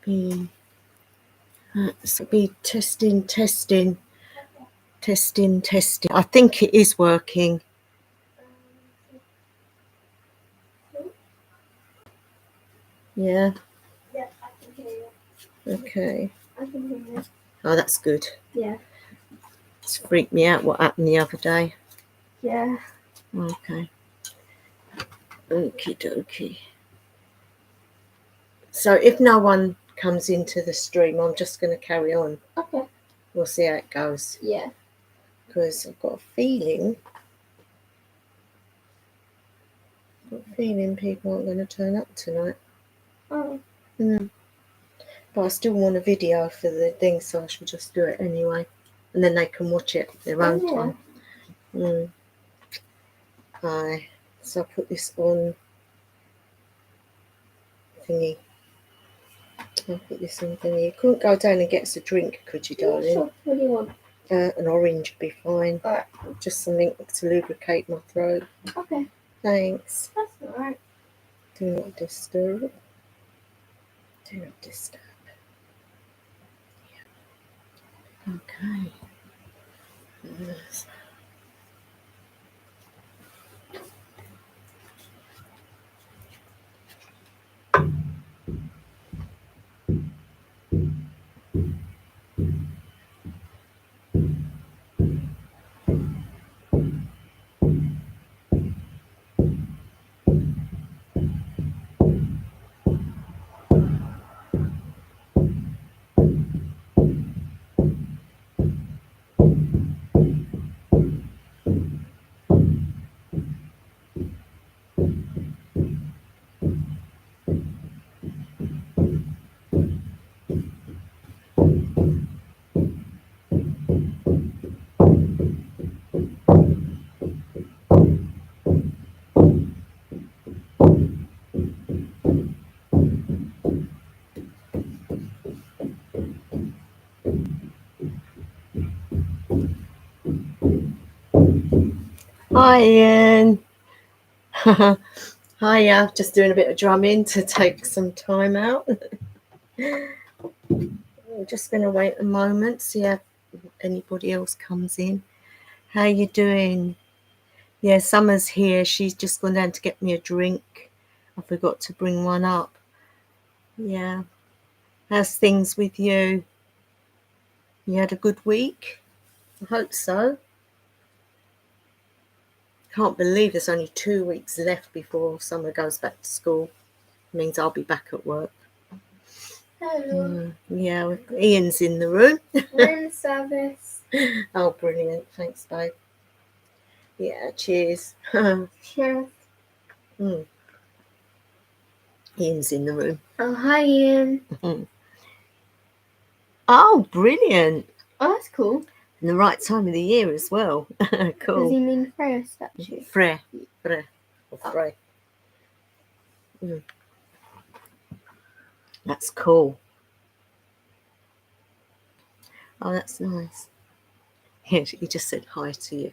be testing. I think it is working. Yeah. Yeah, I can hear you. Okay. I can hear you. Oh, that's good. Yeah. It's freaked me out what happened the other day. Yeah. Okay. Okie dokie. So if no one comes into the stream, I'm just going to carry on. Okay. We'll see how it goes. Yeah. Because I've got a feeling people aren't going to turn up tonight. Oh. But I still want a video for the thing, so I should just do it anyway. And then they can watch it their own time. Aye. So I'll put this on thingy. I'll put this on thingy. You couldn't go down and get us a drink, could you, darling? Sure. What do you want? An orange would be fine. Alright. Just something to lubricate my throat. Okay. Thanks. That's alright. Do not disturb. Do not disturb. Okay. Yes. Hi, Ian. Hiya, just doing a bit of drumming to take some time out. We're just going to wait a moment, see if anybody else comes in. How you doing? Yeah, Summer's here. She's just gone down to get me a drink. I forgot to bring one up. Yeah. How's things with you? You had a good week? I hope so. Can't believe there's only 2 weeks left before Summer goes back to school. It means I'll be back at work. Hello. Yeah, Ian's in the room. Room service. Oh, brilliant. Thanks, babe. Yeah, cheers. Cheers. Ian's in the room. Oh, hi, Ian. Oh, brilliant. Oh, that's cool. And the right time of the year as well. Cool. Does he mean Freya statue? Frey. Or Frey. That's cool. Oh, that's nice. He just said hi to you.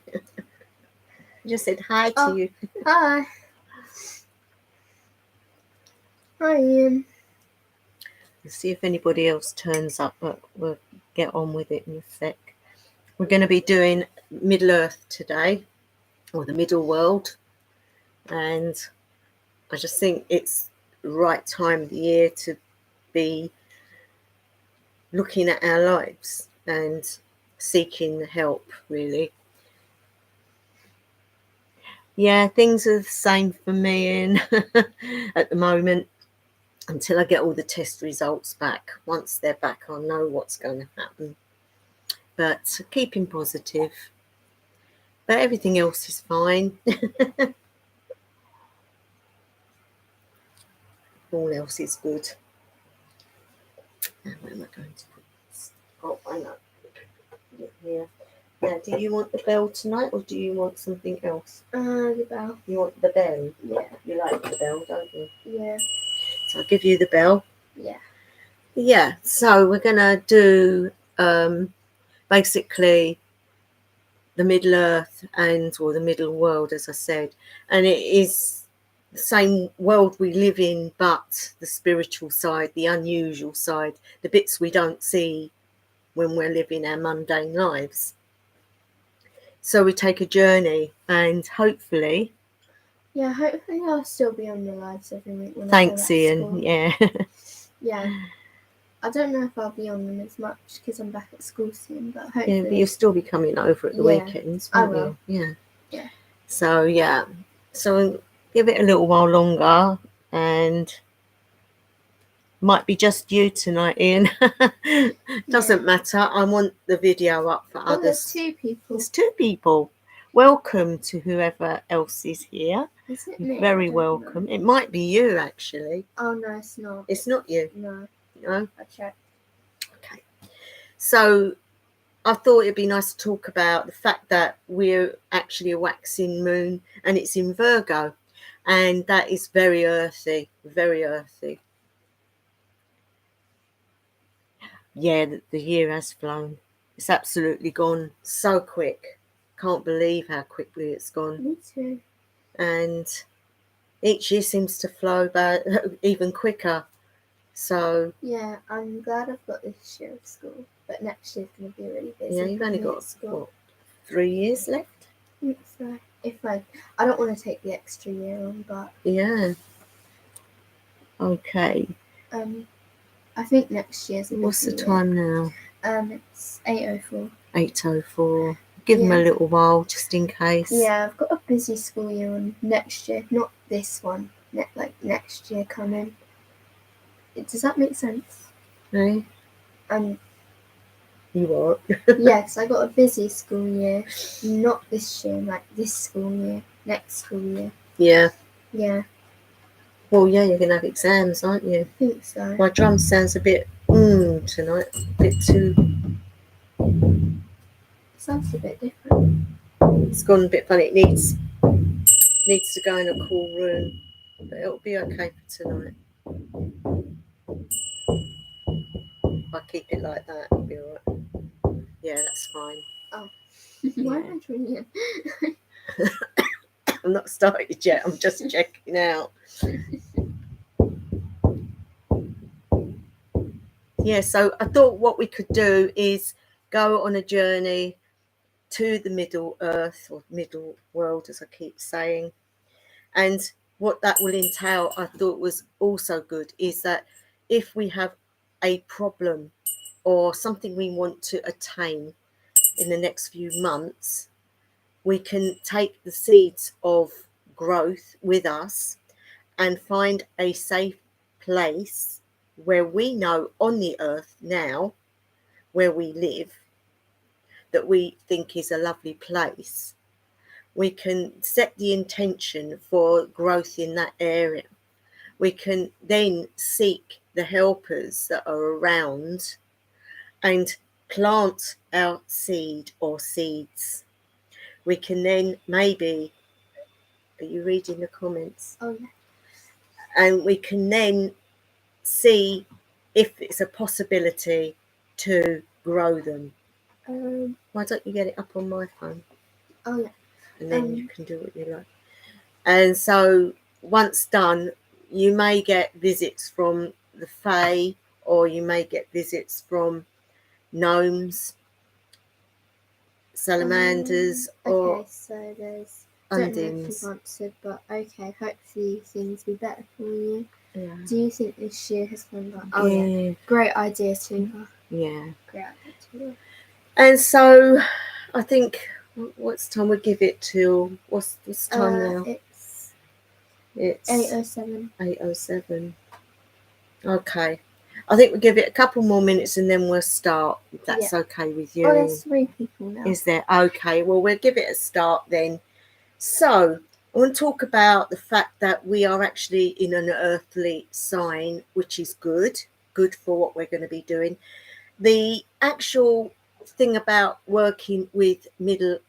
He just said hi to you. Hi. Hi, Ian. We'll see if anybody else turns up, but we'll get on with it in a sec. We're going to be doing Middle Earth today, or the Middle World, and I just think it's the right time of the year to be looking at our lives and seeking help, really. Yeah, things are the same for me in at the moment until I get all the test results back. Once they're back, I'll know what's going to happen. But keeping positive. But everything else is fine. All else is good. Now, where am I going to put this? Oh, I know. Here. Now, do you want the bell tonight or do you want something else? The bell. You want the bell? Yeah. You like the bell, don't you? Yeah. So I'll give you the bell. Yeah. Yeah, so we're going to do basically the Middle Earth or the Middle World, as I said. And it is the same world we live in, but the spiritual side, the unusual side, the bits we don't see when we're living our mundane lives. So we take a journey, and hopefully, Yeah, hopefully I'll still be on the lives every week when thanks, I go back to Ian. school. Yeah. Yeah. I don't know if I'll be on them as much because I'm back at school soon, but hopefully. Yeah, but you'll still be coming over at the Yeah, weekends, I won't will. you? Yeah. Yeah. So, yeah. So give it a little while longer, and might be just you tonight, Ian. Doesn't matter. I want the video up for Oh, there's others. 2 people. There's 2 people. Welcome to whoever else is here. Is it me? Very I don't welcome. know. It might be you, actually. Oh, no, it's not. It's not you. No, No? I checked. Okay. So I thought it'd be nice to talk about the fact that we're actually a waxing moon, and it's in Virgo, and that is very earthy, very earthy. Yeah, the year has flown. It's absolutely gone so quick. Can't believe how quickly it's gone. Me too. And each year seems to flow by even quicker. So Yeah, I'm glad I've got this year of school, but next year's going to be really busy. yeah, you've only for me got at school. what, 3 years left? I think so. If I don't want to take the extra year on, but Yeah. Okay. I think next year's a busy What's the year. time now? It's 8:04. 8:04. Give them a little while just in case. Yeah, I've got a busy school year on next year, not this one. Next year coming. Does that make sense? Hey? You what? Yes, I got a busy school year, not this year, like this school year, next school year. Yeah. Yeah, Well, yeah, you're going to have exams, aren't you? I think so. My drum sounds a bit tonight. A bit too... Sounds a bit different. It's gone a bit funny. It needs to go in a cool room. But it'll be okay for tonight. If I keep it like that, it'll be alright. Yeah, that's fine. Oh. Why am I joining in? I'm not started yet. I'm just checking out. Yeah, so I thought what we could do is go on a journey to the Middle Earth, or Middle World, as I keep saying. And what that will entail, I thought was also good, is that if we have a problem or something we want to attain in the next few months, we can take the seeds of growth with us and find a safe place where we know on the earth now, where we live, that we think is a lovely place. We can set the intention for growth in that area. We can then seek the helpers that are around and plant our seed or seeds. We can then maybe, are you reading the comments? Oh, yeah. And we can then see if it's a possibility to grow them. Why don't you get it up on my phone? Oh, yeah. And then you can do what you like. And so once done, you may get visits from the Fae, or you may get visits from gnomes, salamanders, or okay, so there's... I don't know if you've answered, but okay, hopefully things will be better for you. Yeah. Do you think this year has gone well? Oh, yeah. Great idea, Tina. Yeah. Great idea, Tina. And so I think, what's time? We'll give it till, what's time now? It's 8:07. 8:07. Okay. I think we'll give it a couple more minutes and then we'll start, if that's okay with you. Oh, there's 3 people now. Is there? Okay, well, we'll give it a start then. So I want to talk about the fact that we are actually in an earthly sign, which is good for what we're going to be doing. The actual thing about working with Middle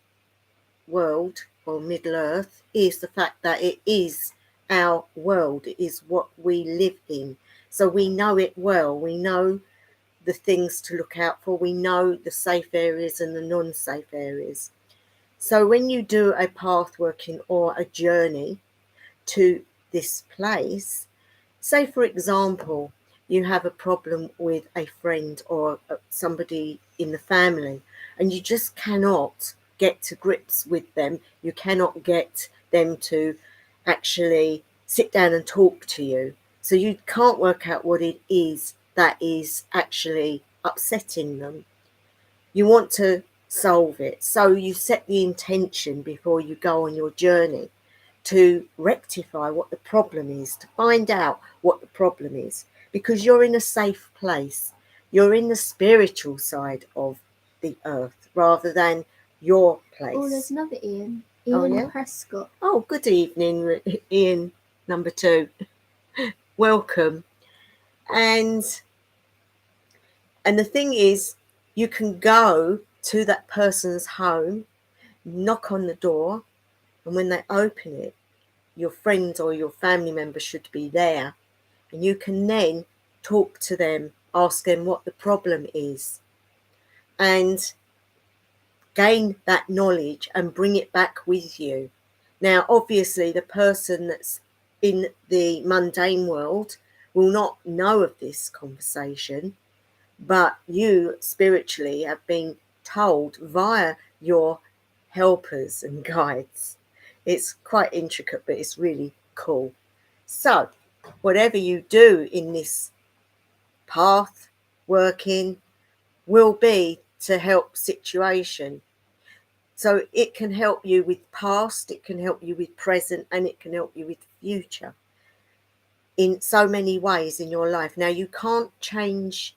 World or Middle Earth is the fact that it is our world. It is what we live in. So we know it well. We know the things to look out for. We know the safe areas and the non-safe areas. So when you do a path working or a journey to this place. Say, for example, you have a problem with a friend or somebody in the family, and you just cannot get to grips with them. You cannot get them to actually sit down and talk to you. So you can't work out what it is that is actually upsetting them. You want to solve it. So you set the intention before you go on your journey to rectify what the problem is, to find out what the problem is, because you're in a safe place. You're in the spiritual side of the earth rather than your place. Oh, there's another Ian. Oh, Ian yeah? Prescott. Oh, good evening, Ian, number 2. Welcome. And the thing is, you can go to that person's home, knock on the door, and when they open it, your friend or your family member should be there. And you can then talk to them, ask them what the problem is, and gain that knowledge and bring it back with you. Now, obviously, the person that's in the mundane world will not know of this conversation, but you spiritually have been told via your helpers and guides. It's quite intricate, but it's really cool. So, whatever you do in this path, working, will be to help situation. So it can help you with past, it can help you with present, and it can help you with future in so many ways in your life. Now, you can't change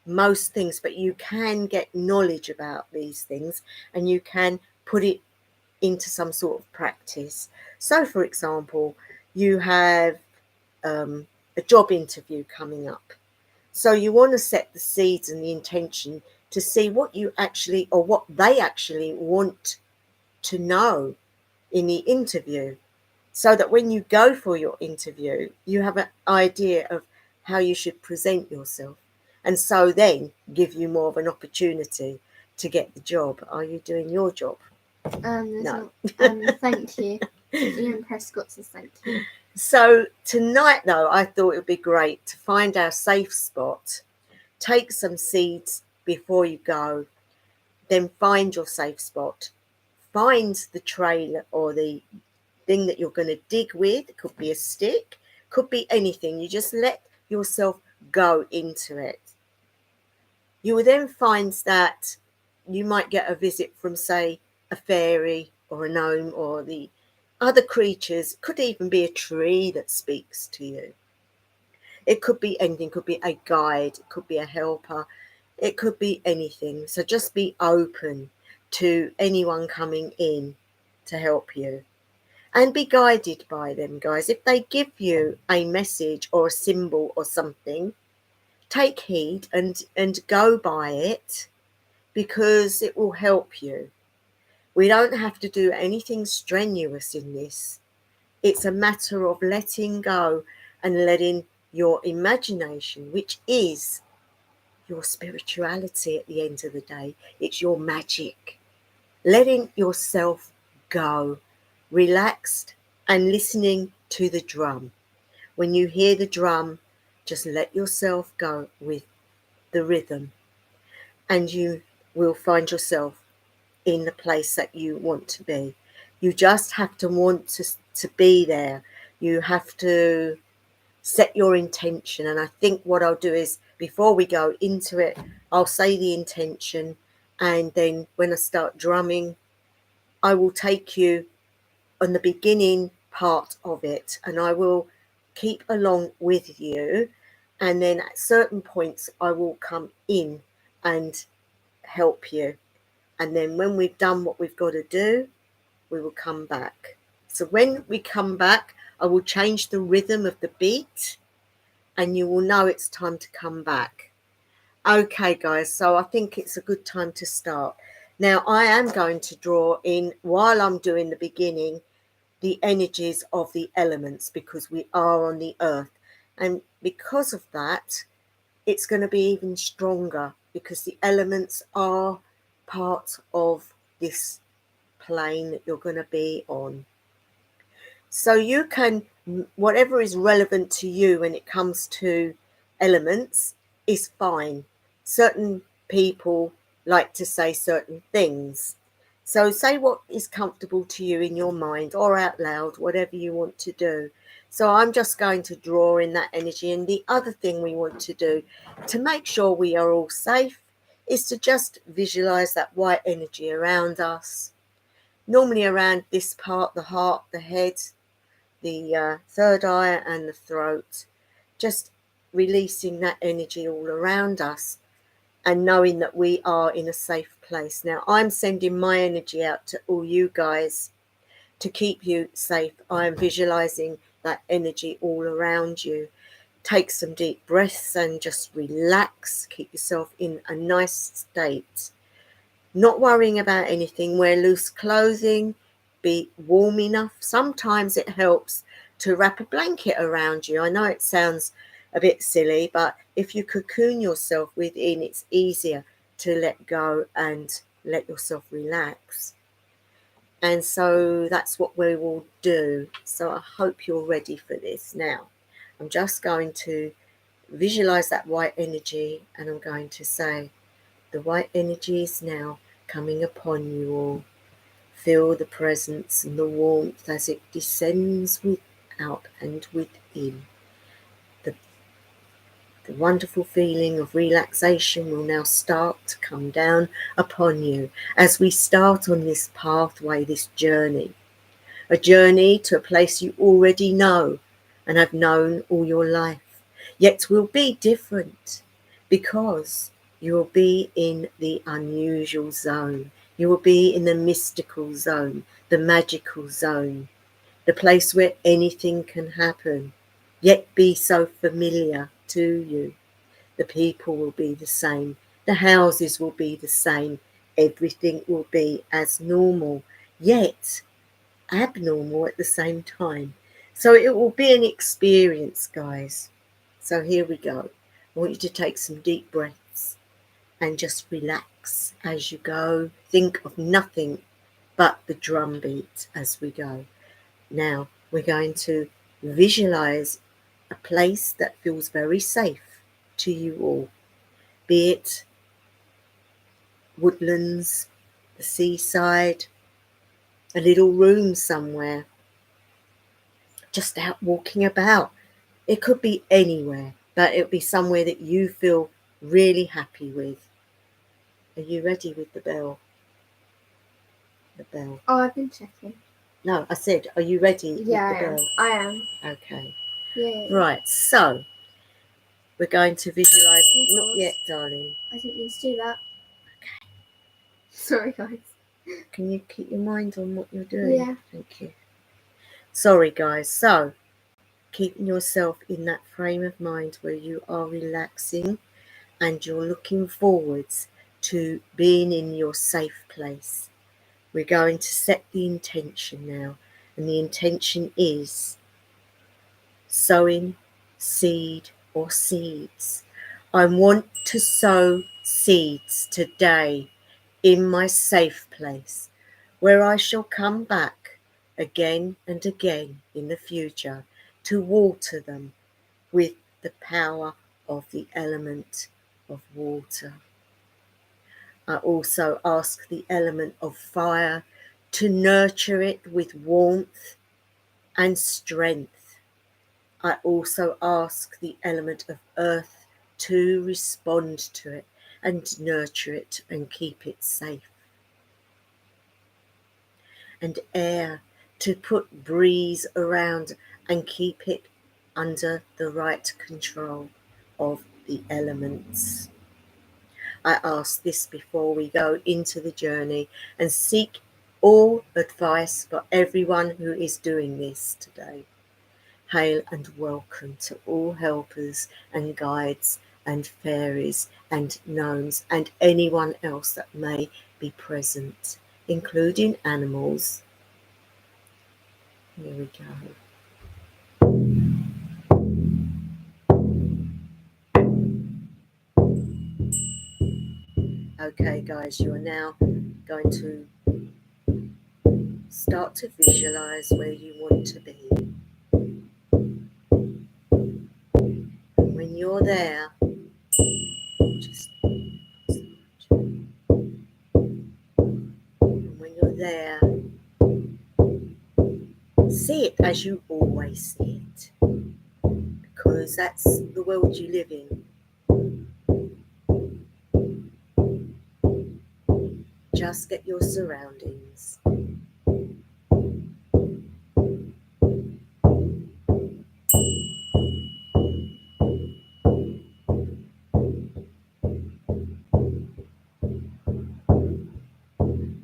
most things, but you can get knowledge about these things and you can put it into some sort of practice. So, for example, you have a job interview coming up. So you want to set the seeds and the intention to see what you actually, or what they actually want to know in the interview, so that when you go for your interview, you have an idea of how you should present yourself, and so then give you more of an opportunity to get the job. Are you doing your job? No. Thank you. Ian Prescott says thank you. So tonight, though, I thought it would be great to find our safe spot, take some seeds before you go, then find your safe spot, find the trail or the thing that you're going to dig with. It could be a stick, could be anything. You just let yourself go into it. You will then find that you might get a visit from, say, a fairy or a gnome or the other creatures. It could even be a tree that speaks to you. It could be anything. It could be a guide. It could be a helper. It could be anything. So just be open to anyone coming in to help you. And be guided by them, guys. If they give you a message or a symbol or something, take heed and go by it, because it will help you. We don't have to do anything strenuous in this. It's a matter of letting go and letting your imagination, which is your spirituality at the end of the day, it's your magic, letting yourself go, relaxed and listening to the drum. When you hear the drum, just let yourself go with the rhythm, and you will find yourself in the place that you want to be. You just have to want to be there. You have to set your intention. And I think what I'll do is, before we go into it, I'll say the intention, and then when I start drumming, I will take you on the beginning part of it, and I will keep along with you, and then at certain points I will come in and help you, and then when we've done what we've got to do, we will come back. So when we come back, I will change the rhythm of the beat, and you will know it's time to come back. Okay, guys, so I think it's a good time to start. Now, I am going to draw in, while I'm doing the beginning, the energies of the elements, because we are on the earth. And because of that, it's going to be even stronger, because the elements are part of this plane that you're going to be on. So you can, whatever is relevant to you when it comes to elements is fine. Certain people like to say certain things. So say what is comfortable to you in your mind or out loud, whatever you want to do. So I'm just going to draw in that energy. And the other thing we want to do to make sure we are all safe is to just visualize that white energy around us. Normally around this part, the heart, the head, the third eye and the throat, just releasing that energy all around us and knowing that we are in a safe place. Now, I'm sending my energy out to all you guys to keep you safe. I'm visualizing that energy all around you. Take some deep breaths and just relax. Keep yourself in a nice state. Not worrying about anything. Wear loose clothing. Be warm enough. Sometimes it helps to wrap a blanket around you. I know it sounds a bit silly, but if you cocoon yourself within, it's easier to let go and let yourself relax. And so that's what we will do. So I hope you're ready for this. Now, I'm just going to visualize that white energy and I'm going to say, the white energy is now coming upon you all. Feel the presence and the warmth as it descends without and within. The, the wonderful feeling of relaxation will now start to come down upon you as we start on this pathway, this journey. A journey to a place you already know and have known all your life, yet will be different because you will be in the unusual zone. You will be in the mystical zone, the magical zone, the place where anything can happen, yet be so familiar to you. The people will be the same. The houses will be the same. Everything will be as normal, yet abnormal at the same time. So it will be an experience, guys. So here we go. I want you to take some deep breaths and just relax as you go. Think of nothing but the drum beat as we go. Now we're going to visualize a place that feels very safe to you all, be it woodlands, the seaside, a little room somewhere, just out walking about. It could be anywhere, but it'll be somewhere that you feel really happy with. Are you ready with the bell? The bell. Oh, I've been checking. No, I said, are you ready with the Yeah, bell? I am. Okay. Yeah. Right, so we're going to visualize. Oh, Not God. yet, darling. I didn't mean to do that. Sorry, guys. Can you keep your mind on what you're doing? Yeah. Thank you. Sorry, guys. So, keeping yourself in that frame of mind where you are relaxing and you're looking forwards to being in your safe place. We're going to set the intention now, and the intention is sowing seed or seeds. I want to sow seeds today in my safe place where I shall come back again and again in the future to water them with the power of the element of water. I also ask the element of fire to nurture it with warmth and strength. I also ask the element of earth to respond to it and nurture it and keep it safe. And air to put breeze around and keep it under the right control of the elements. I ask this before we go into the journey and seek all advice for everyone who is doing this today. Hail and welcome to all helpers and guides and fairies and gnomes and anyone else that may be present, including animals. Here we go. Okay, guys, you are now going to Start to visualize where you want to be. And when you're there, just and when you're there, see it as you always see it, because that's the world you live in. Just get your surroundings.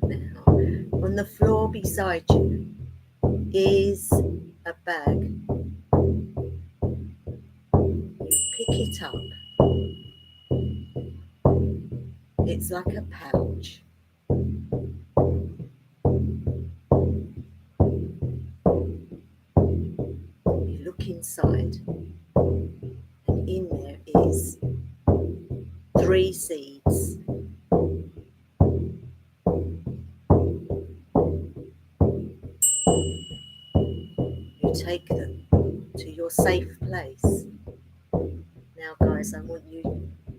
Now, on the floor beside you is a bag. You pick it up. It's like a pouch. You look inside, and in there is 3 seeds. You take them to your safe place. Now, guys, I want you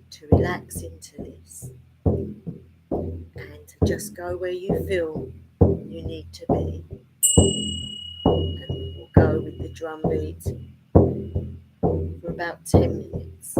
to relax into this and to just go where you feel you need to be. And we will go with the drum beat for about 10 minutes.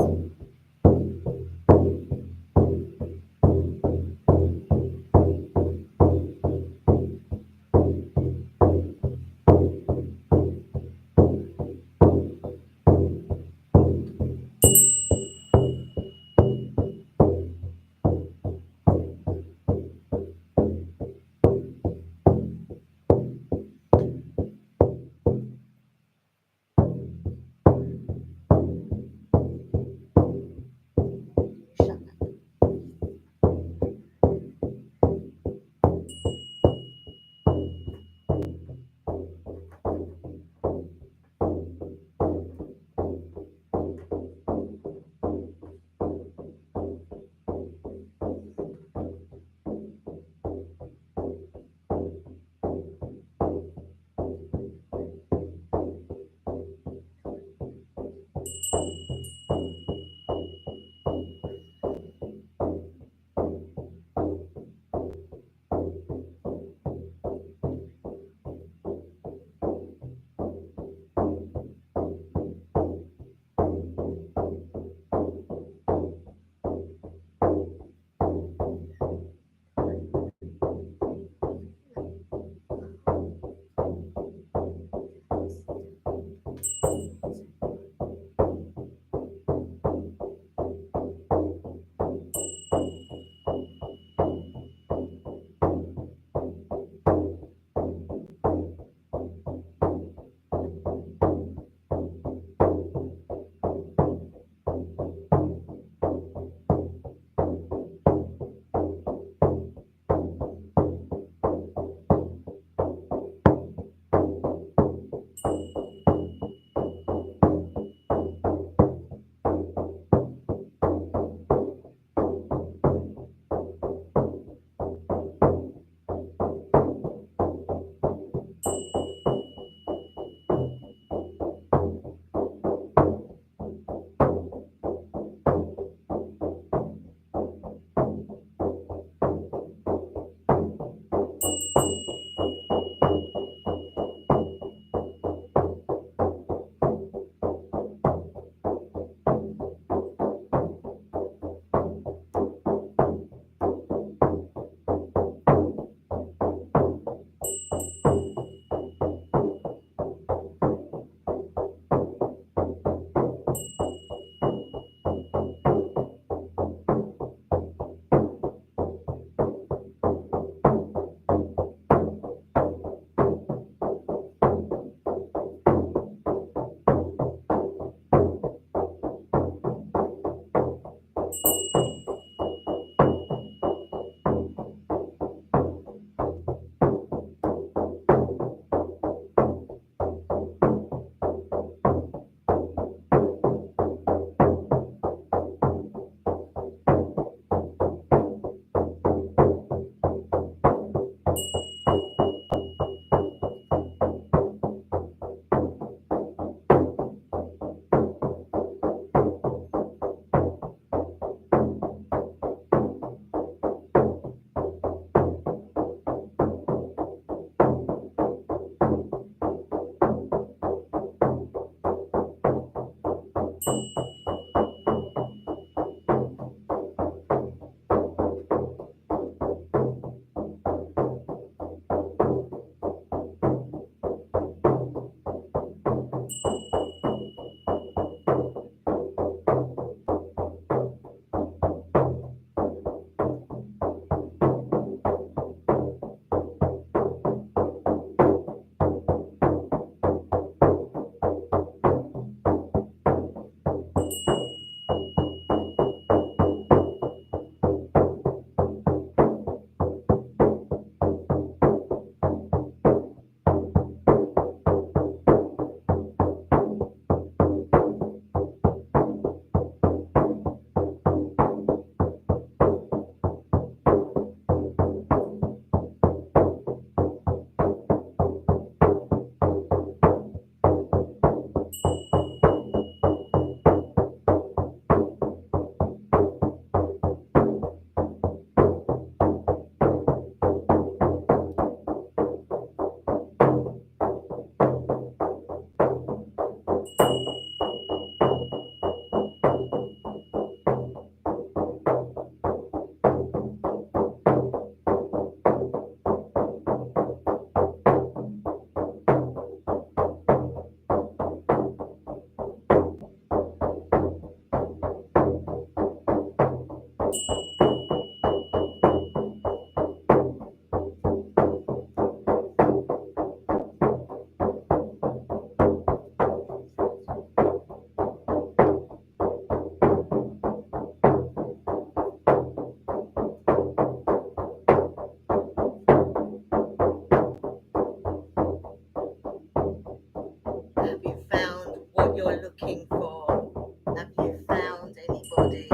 Have you found what you're looking for? Have you found anybody?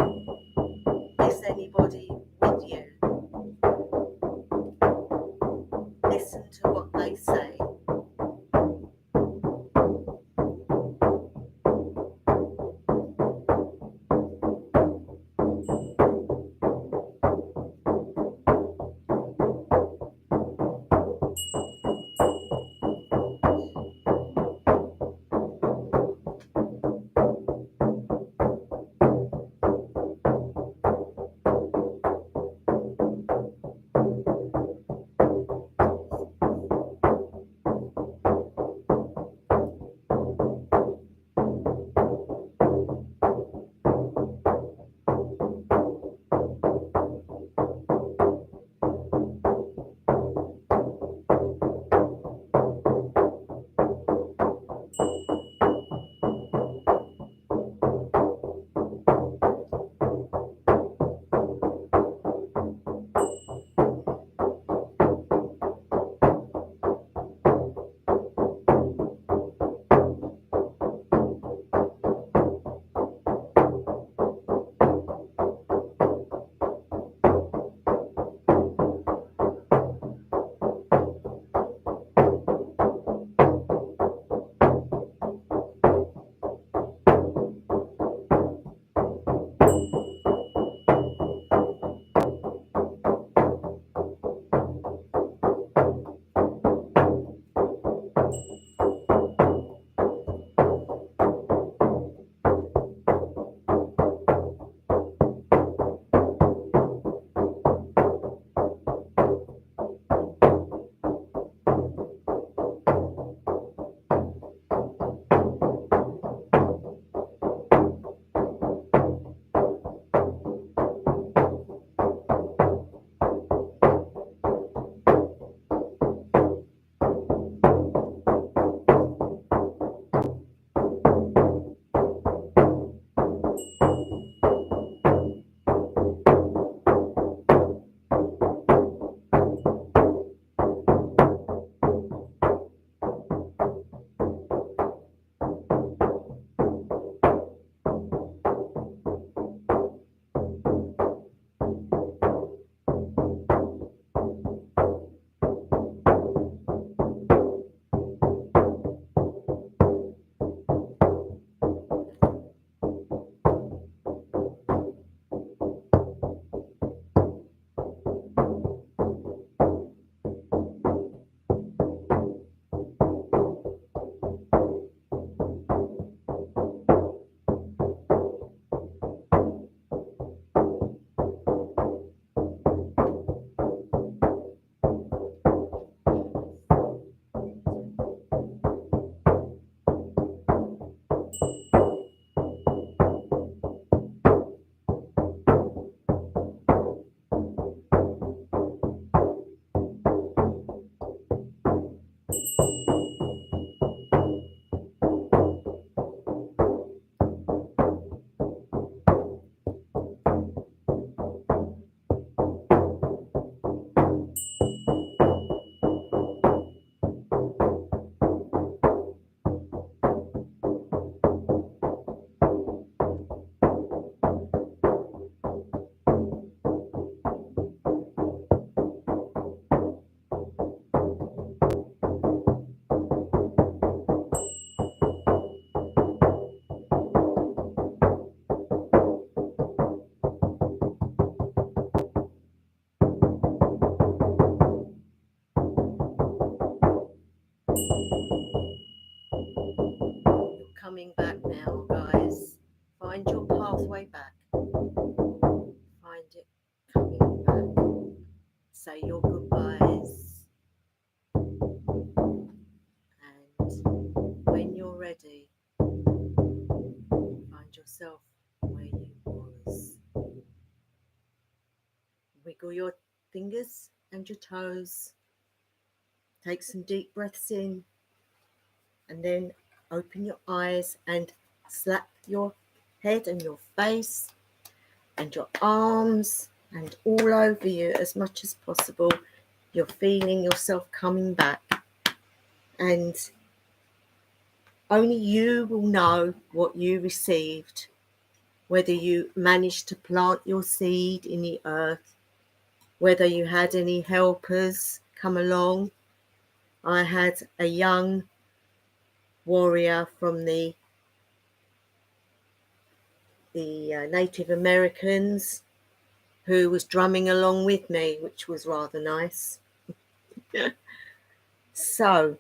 Is anybody with you? Listen to what they say. You're coming back now, guys. Find your pathway back. Find it coming back. Say your goodbyes. And when you're ready, find yourself where you was. Wiggle your fingers and your toes. Take some deep breaths in. And then open your eyes and slap your head and your face and your arms and all over you as much as possible. You're feeling yourself coming back, and only you will know what you received, whether you managed to plant your seed in the earth, whether you had any helpers come along. I had a young warrior from the Native Americans who was drumming along with me, which was rather nice. So,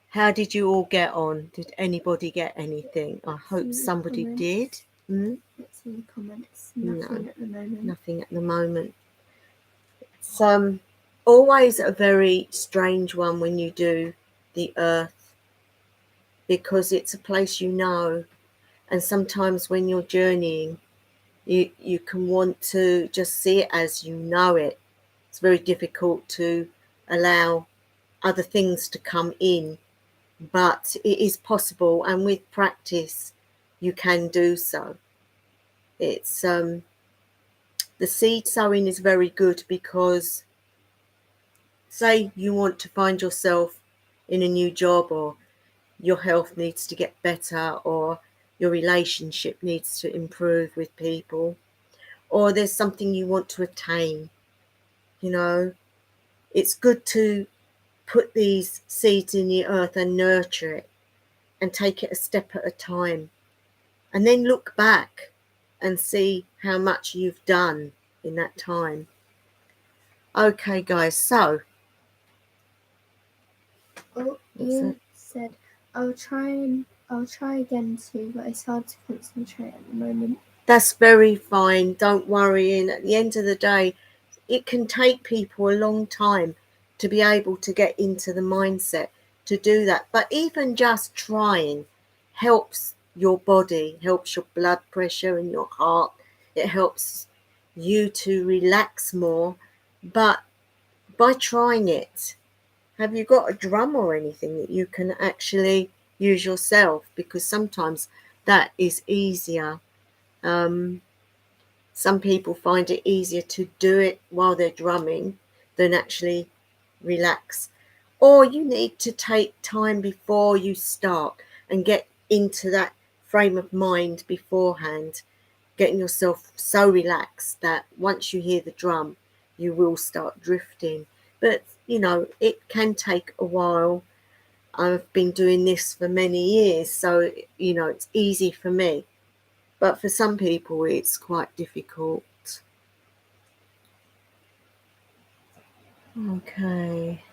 how did you all get on? Did anybody get anything? I hope somebody did. Let's see the comments. Nothing at the moment. Nothing at the moment. It's always a very strange one when you do the earth, because it's a place you know, and sometimes when you're journeying, you can want to just see it as you know it. It's very difficult to allow other things to come in, but it is possible, and with practice you can do so. It's the seed sowing is very good, because say you want to find yourself in a new job, or your health needs to get better, or your relationship needs to improve with people, or there's something you want to attain, it's good to put these seeds in the earth and nurture it and take it a step at a time, and then look back and see how much you've done in that time. Okay, guys, so Ian said, I'll try again too, but it's hard to concentrate at the moment. That's very fine. Don't worry. And at the end of the day, it can take people a long time to be able to get into the mindset to do that. But even just trying helps your body, helps your blood pressure and your heart. It helps you to relax more. But by trying it, have you got a drum or anything that you can actually use yourself? Because sometimes that is easier. Some people find it easier to do it while they're drumming than actually relax. Or you need to take time before you start and get into that frame of mind beforehand, getting yourself so relaxed that once you hear the drum, you will start drifting. But, it can take a while. I've been doing this for many years, so, it's easy for me. But for some people, it's quite difficult. Okay.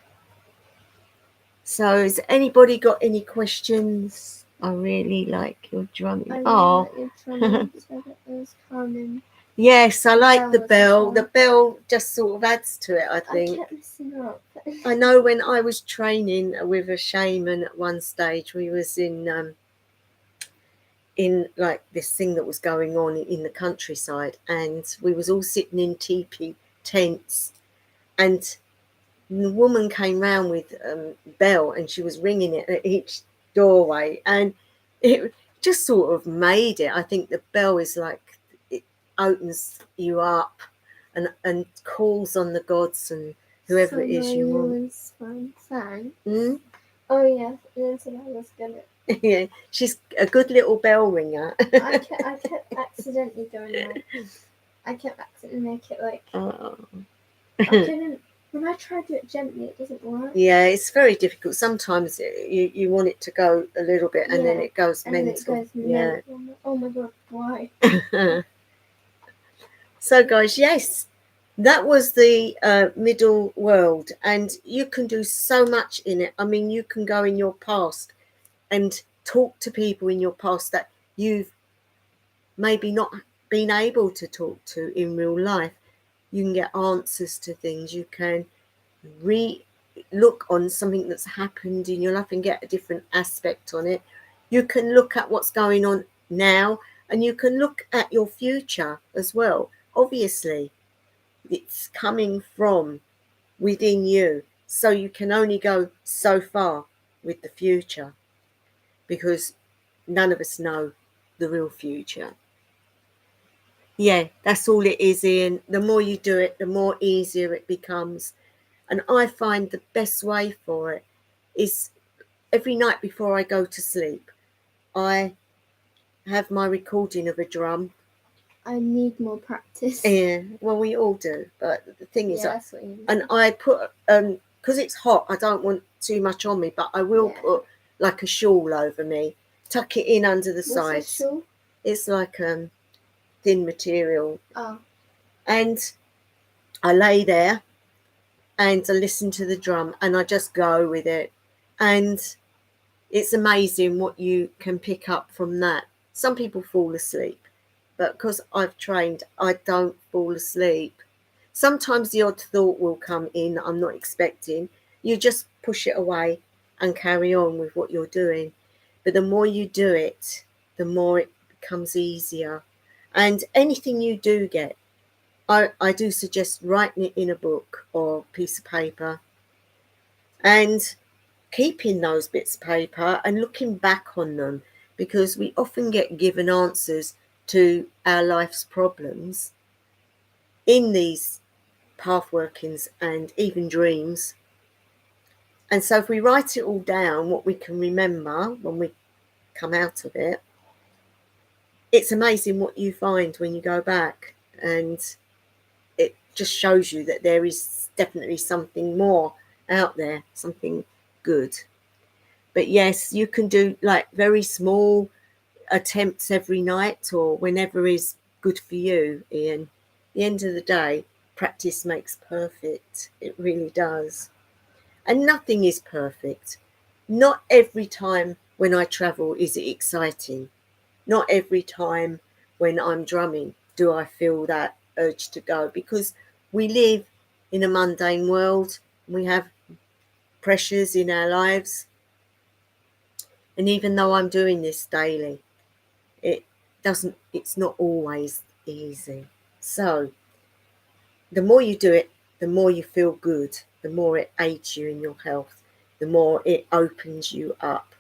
So has anybody got any questions? I really like your drumming. I really like your drumming, so that was calming. Yes, I like the bell. The bell just sort of adds to it, I think. I kept messing up. I know when I was training with a shaman at one stage, we was in like this thing that was going on in the countryside, and we was all sitting in teepee tents, and the woman came round with a bell, and she was ringing it at each doorway, and it just sort of made it. I think the bell is like, it opens you up and calls on the gods and whoever it is you want. Was fun. Thanks. Oh yeah, Ian said I was gonna. Yeah, she's a good little bell ringer. I kept accidentally going like, I kept accidentally make it like. Oh. I couldn't. When I try to do it gently, it doesn't work. Yeah, it's very difficult. Sometimes you want it to go a little bit, and then it goes mental. Yeah. Oh my god, why? So, guys, yes, That was the middle world, and you can do so much in it. I mean, you can go in your past and talk to people in your past that you've maybe not been able to talk to in real life. You can get answers to things. You can re look on something that's happened in your life and get a different aspect on it. You can look at what's going on now, and you can look at your future as well. Obviously, it's coming from within you, so you can only go so far with the future, because none of us know the real future. Yeah, that's all it is, Ian. The more you do it, the more easier it becomes. And I find the best way for it is every night before I go to sleep, I have my recording of a drum. I need more practice. Yeah, well, we all do. But the thing is, Yeah, that's what you mean. and I put, because it's hot, I don't want too much on me, but I will put like a shawl over me, tuck it in under the sides. What's a shawl? It's like thin material. Oh. And I lay there and I listen to the drum and I just go with it. And it's amazing what you can pick up from that. Some people fall asleep, but because I've trained, I don't fall asleep. Sometimes the odd thought will come in that I'm not expecting. You just push it away and carry on with what you're doing. But the more you do it, the more it becomes easier. And anything you do get, I do suggest writing it in a book or piece of paper and keeping those bits of paper and looking back on them, because we often get given answers to our life's problems in these path workings and even dreams. And so if we write it all down, what we can remember when we come out of it, it's amazing what you find when you go back. And it just shows you that there is definitely something more out there, something good. But yes, you can do like very small attempts every night or whenever is good for you, Ian. At the end of the day, practice makes perfect. It really does. And nothing is perfect. Not every time when I travel is it exciting. Not every time when I'm drumming do I feel that urge to go, because we live in a mundane world. We have pressures in our lives. And even though I'm doing this daily, it's not always easy. So the more you do it, the more you feel good, the more it aids you in your health, the more it opens you up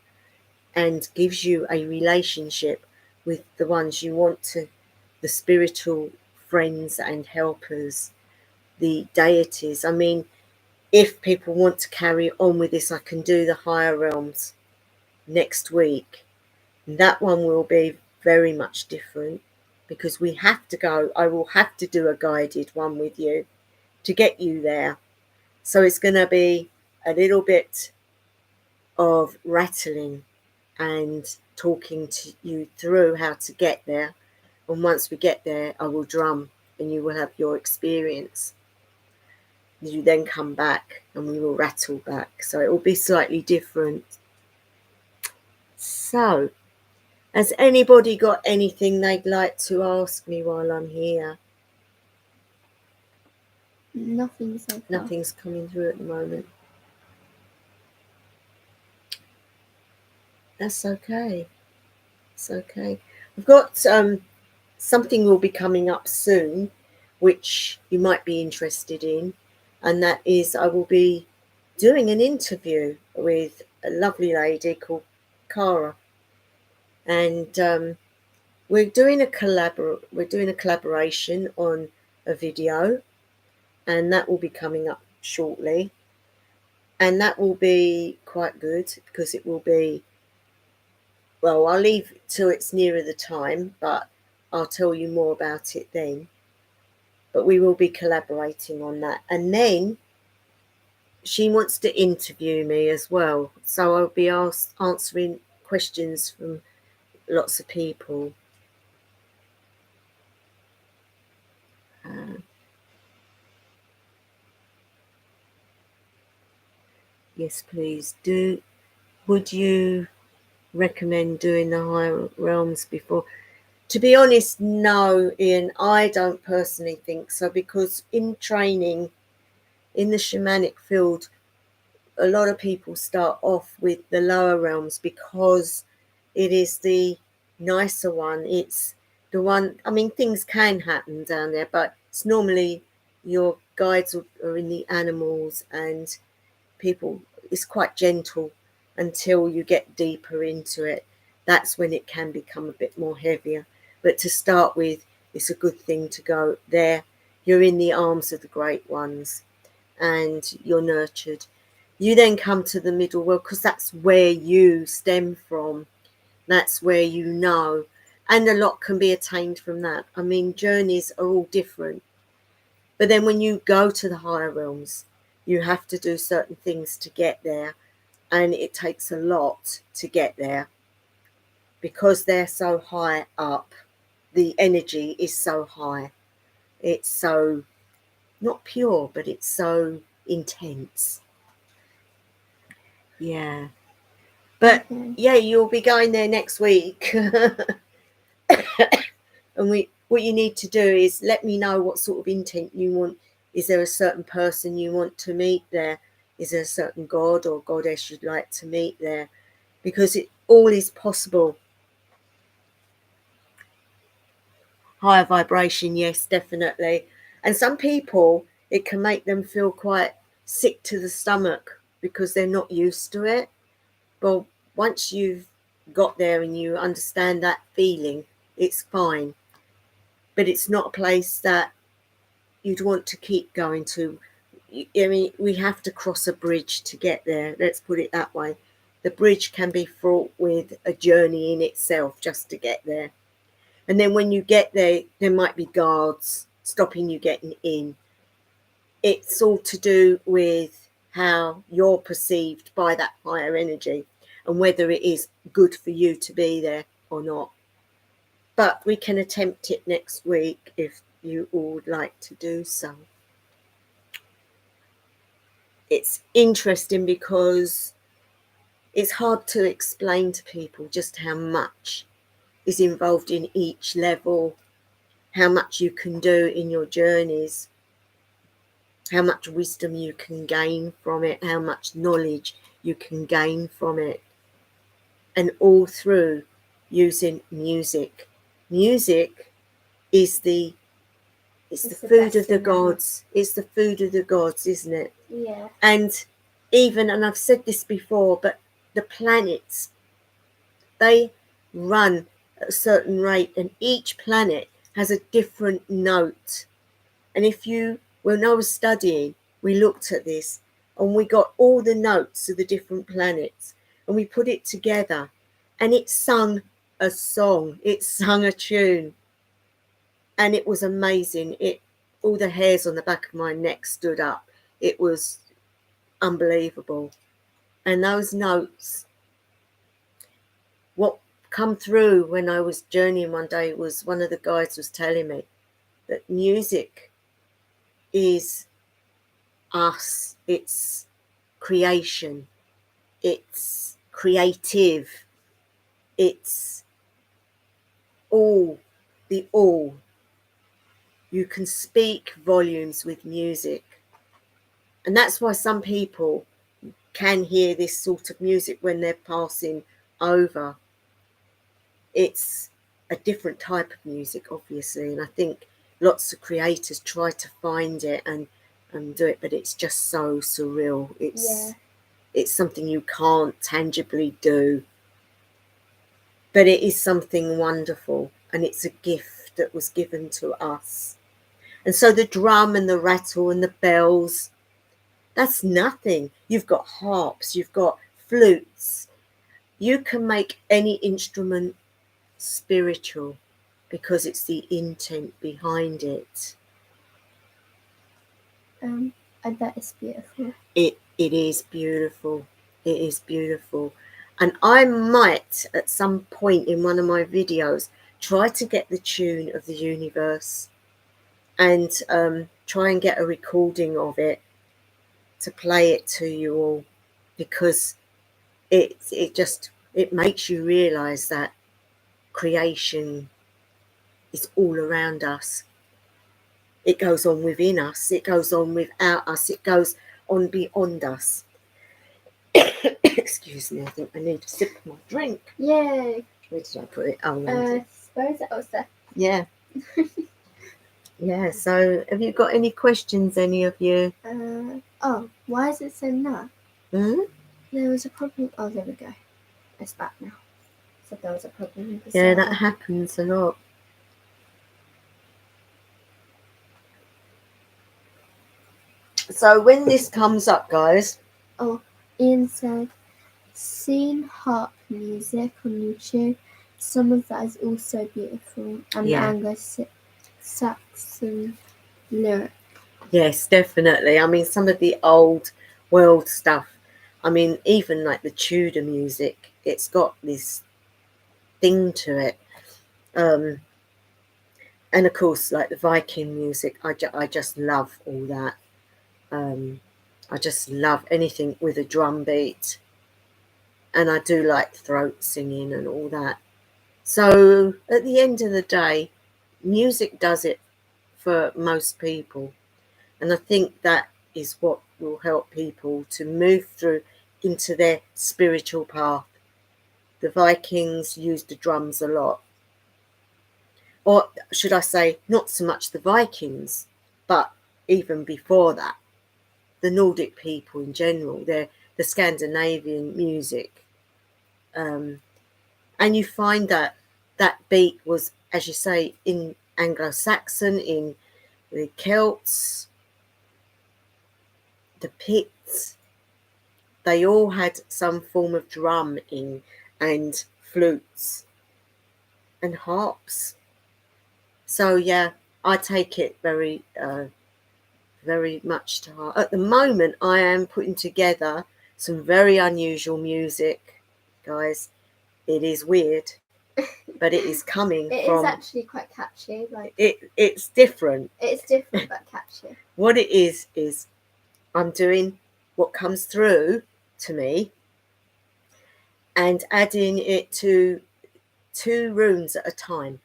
and gives you a relationship with the ones you want to, the spiritual friends and helpers, the deities. I mean, if people want to carry on with this, I can do the higher realms next week. That one will be very much different, because we have to go. I will have to do a guided one with you to get you there. So it's going to be a little bit of rattling and talking to you through how to get there. And once we get there, I will drum and you will have your experience. You then come back and we will rattle back. So it will be slightly different. So, has anybody got anything they'd like to ask me while I'm here? Nothing so far. Nothing's coming through at the moment. That's okay. It's okay. I've got something will be coming up soon, which you might be interested in, and that is I will be doing an interview with a lovely lady called Cara, and we're doing a collaboration on a video, and that will be coming up shortly, and that will be quite good because it will be, well, I'll leave till it's nearer the time, but I'll tell you more about it then. But we will be collaborating on that. And then she wants to interview me as well. So I'll be answering questions from lots of people. Yes, please do. Would you recommend doing the higher realms before? To be honest, no, Ian, I don't personally think so, because in training in the shamanic field, a lot of people start off with the lower realms because it is the nicer one. It's the one, I mean, things can happen down there, but it's normally your guides are in the animals, and people, it's quite gentle until you get deeper into it. That's when it can become a bit more heavier. But to start with, it's a good thing to go there. You're in the arms of the great ones and you're nurtured. You then come to the middle world because that's where you stem from. That's where you know. And a lot can be attained from that. I mean, journeys are all different. But then when you go to the higher realms, you have to do certain things to get there. And it takes a lot to get there because they're so high up. The energy is so high. It's so not pure, but it's so intense. Yeah. But Okay. yeah, you'll be going there next week. And what you need to do is let me know what sort of intent you want. Is there a certain person you want to meet there? Is there a certain god or goddess you'd like to meet there? Because it all is possible. Higher vibration, yes, definitely. And some people, it can make them feel quite sick to the stomach because they're not used to it. Well, once you've got there and you understand that feeling, it's fine. But it's not a place that you'd want to keep going to. I mean, we have to cross a bridge to get there. Let's put it that way. The bridge can be fraught with a journey in itself just to get there. And then when you get there, there might be guards stopping you getting in. It's all to do with how you're perceived by that higher energy and whether it is good for you to be there or not. But we can attempt it next week if you all would like to do so. It's interesting because it's hard to explain to people just how much is involved in each level, how much you can do in your journeys, how much wisdom you can gain from it, how much knowledge you can gain from it, and all through using music. Music is it's the food of the gods. It's the food of the gods, isn't it? Yeah. And even, and I've said this before, but the planets, they run at a certain rate, and each planet has a different note. And when I was studying, we looked at this and we got all the notes of the different planets and we put it together, and it sung a song, it sung a tune, and it was amazing. All the hairs on the back of my neck stood up. It was unbelievable. And those notes, what come through when I was journeying one day was one of the guides was telling me that music is us, it's creation, it's creative, it's all, the all. You can speak volumes with music. And that's why some people can hear this sort of music when they're passing over. It's a different type of music, obviously, and I think lots of creators try to find it and do it, but it's just so surreal. It's something you can't tangibly do, but it is something wonderful, and it's a gift that was given to us. And so the drum and the rattle and the bells, that's nothing. You've got harps, you've got flutes. You can make any instrument spiritual because it's the intent behind it. I bet it's beautiful. It is beautiful. It is beautiful. And I might, at some point in one of my videos, try to get the tune of the universe and try and get a recording of it to play it to you all. because it makes you realize that creation is all around us. It goes on within us, it goes on without us, it goes on beyond us. Excuse me, I think I need to sip my drink. Yay! Where did I put it? Oh, I suppose that was there. yeah. Yeah, so have you got any questions, any of you? Why is it saying that? Hmm? There was a problem. Oh, there we go. It's back now. So there was a problem with the Yeah, server. that happens a lot. So when this comes up, guys. Oh, Ian said, seen harp music on YouTube. Some of that is also beautiful. And Yeah. Anglo-Saxon lyric. Yes, definitely. I mean, some of the old world stuff. I mean, even like the Tudor music, it's got this thing to it. And of course, like the Viking music, I just love all that. I just love anything with a drum beat. And I do like throat singing and all that. So at the end of the day, music does it for most people. And I think that is what will help people to move through into their spiritual path. The Vikings used the drums a lot. Or should I say, not so much the Vikings, but even before that, the Nordic people in general, the Scandinavian music. And you find that beat was, as you say, in Anglo-Saxon, in the Celts, the Picts. They all had some form of drum in, and flutes and harps. So yeah, I take it very much to heart. At the moment, I am putting together some very unusual music, guys. It is weird, but it is coming It from. is actually quite catchy. Like it's different. It's different but catchy. What it is I'm doing what comes through to me and adding it to 2 rooms at a time.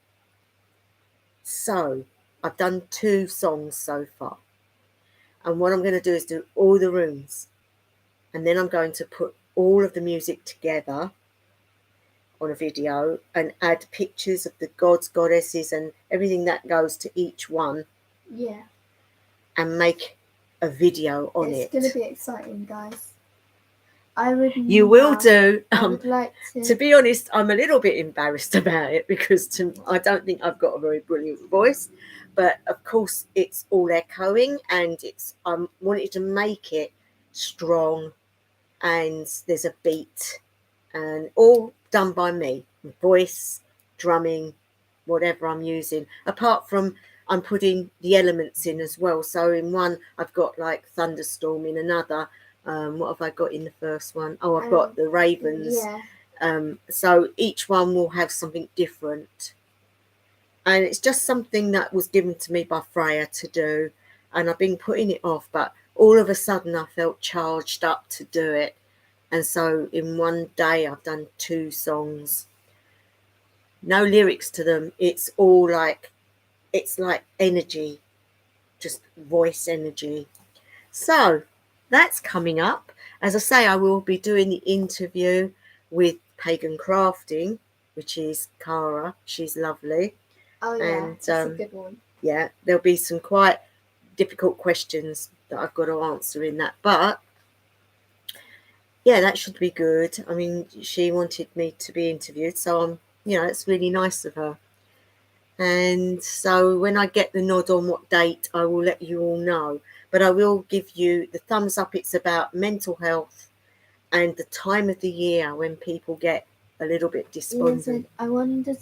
So I've done 2 songs so far. And what I'm going to do is do all the rooms. And then I'm going to put all of the music together on a video and add pictures of the gods, goddesses, and everything that goes to each one. Yeah. And make a video on it. It's going to be exciting, guys. I would. You will do. I would like to. To be honest, I'm a little bit embarrassed about it because I don't think I've got a very brilliant voice. But of course, it's all echoing, and I wanted to make it strong, and there's a beat, and all done by me. Voice, drumming, whatever I'm using. Apart from I'm putting the elements in as well. So in one, I've got like thunderstorm. In another, what have I got in the first one? Oh, I've got the ravens. Yeah. So each one will have something different. And it's just something that was given to me by Freya to do. And I've been putting it off, but all of a sudden I felt charged up to do it. And so in one day I've done 2 songs. No lyrics to them. It's all like, it's like energy, just voice energy. So that's coming up. As I say, I will be doing the interview with Pagan Crafting, which is Cara. She's lovely. Oh yeah, and it's a good one. Yeah, there'll be some quite difficult questions that I've got to answer in that, but yeah, that should be good. I mean, she wanted me to be interviewed, so it's really nice of her. And so when I get the nod on what date, I will let you all know. But I will give you the thumbs up. It's about mental health and the time of the year when people get a little bit despondent. Ian said, I wondered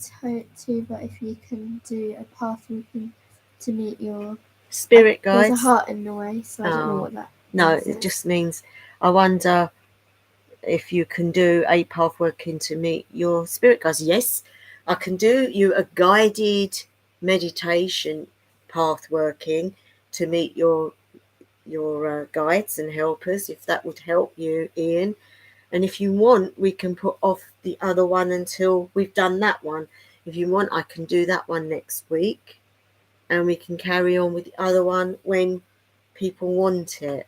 too, but if you can do a pathway to meet your spirit guides. There's a heart in the way, so I don't know what that means. No, it just means I wonder if you can do a path working to meet your spirit guides. Yes, I can do you a guided meditation path working to meet your guides and helpers, if that would help you, Ian. And if you want, we can put off the other one until we've done that one. If you want, I can do that one next week, and we can carry on with the other one when people want it,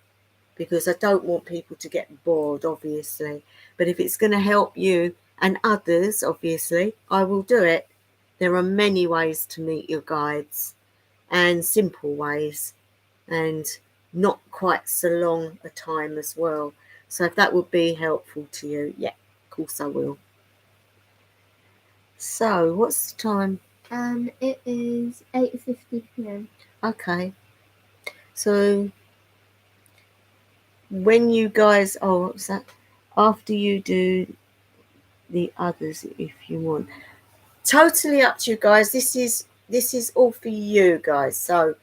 because I don't want people to get bored, obviously. But if it's going to help you and others, obviously, I will do it. There are many ways to meet your guides, and simple ways, and not quite so long a time as well. So if that would be helpful to you, yeah, of course I will. So what's the time? It is 8:50 p.m. Okay. So when you guys, what was that? After you do the others, if you want. Totally up to you guys. This is all for you guys. So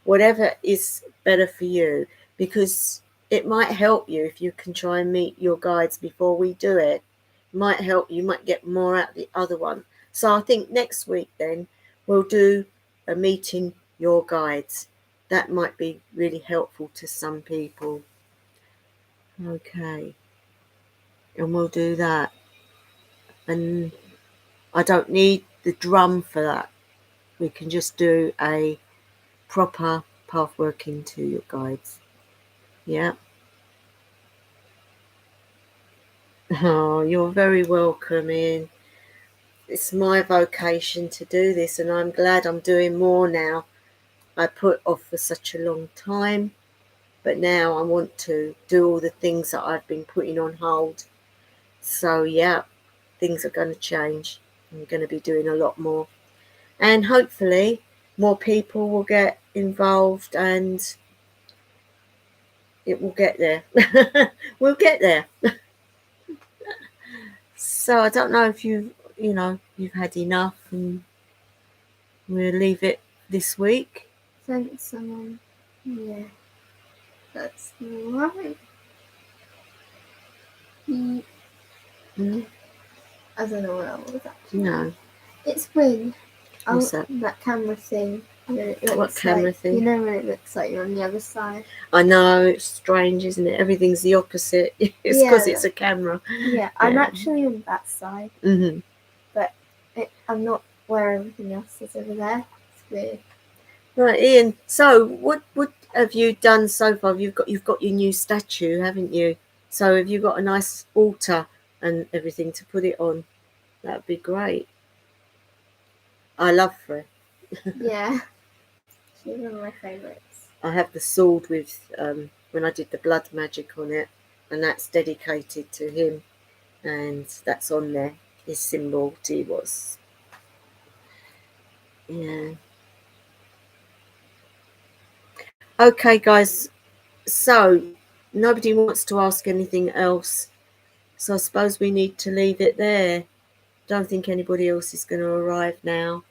whatever is better for you, because it might help you if you can try and meet your guides before we do it. It might help you might get more out of the other one. So I think next week then we'll do a meeting your guides. That might be really helpful to some people. Okay, and we'll do that. And I don't need the drum for that. We can just do a proper path working to your guides. Yeah. Oh, you're very welcome, Ian. It's my vocation to do this, and I'm glad I'm doing more now. I put off for such a long time, but now I want to do all the things that I've been putting on hold. So, yeah, things are going to change. I'm going to be doing a lot more. And hopefully, more people will get involved and it will get there. We'll get there. So I don't know if you've had enough, and we'll leave it this week. Thanks, someone. Yeah, that's right. Mm. I don't know what that was actually. No. It's weird. What's that? That camera thing. It looks What camera like, thing? You know when it looks like you're on the other side? I know, it's strange, isn't it? Everything's the opposite. It's because it's a camera. Yeah, I'm actually on that side. Mm-hmm. But I'm not where everything else is over there. It's weird. Right, Ian. So, what have you done so far? You've got your new statue, haven't you? So, have you got a nice altar and everything to put it on? That'd be great. I love Fred. Yeah, she's one of my favourites. I have the sword with when I did the blood magic on it, and that's dedicated to him, and that's on there. His symbol, he was. Yeah. Okay, guys. So nobody wants to ask anything else, so I suppose we need to leave it there. Don't think anybody else is going to arrive now.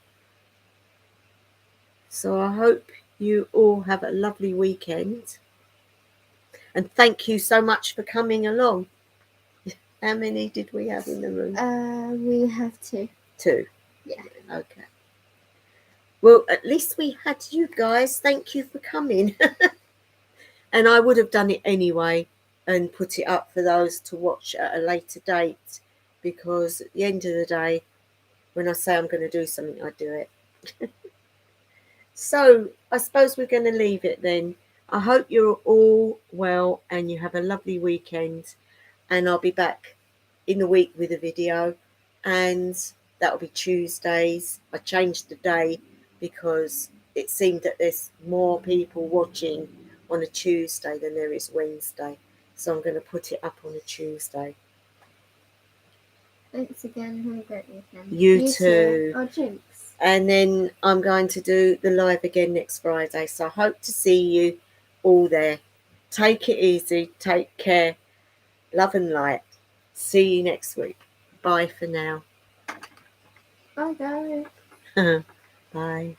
So I hope you all have a lovely weekend, and thank you so much for coming along. How many did we have in the room? We have two. Two. Yeah. Okay. Well, at least we had you guys. Thank you for coming. And I would have done it anyway and put it up for those to watch at a later date, because at the end of the day, when I say I'm going to do something, I do it. So I suppose we're going to leave it then. I hope you're all well and you have a lovely weekend, and I'll be back in the week with a video, and that'll be Tuesdays. I changed the day because it seemed that there's more people watching on a Tuesday than there is Wednesday, so I'm going to put it up on a Tuesday. Thanks again. Have a great weekend. You too. Oh, jinx. And then I'm going to do the live again next Friday, so I hope to see you all there. Take it easy. Take care. Love and light. See you next week. Bye for now. Bye, guys. Bye.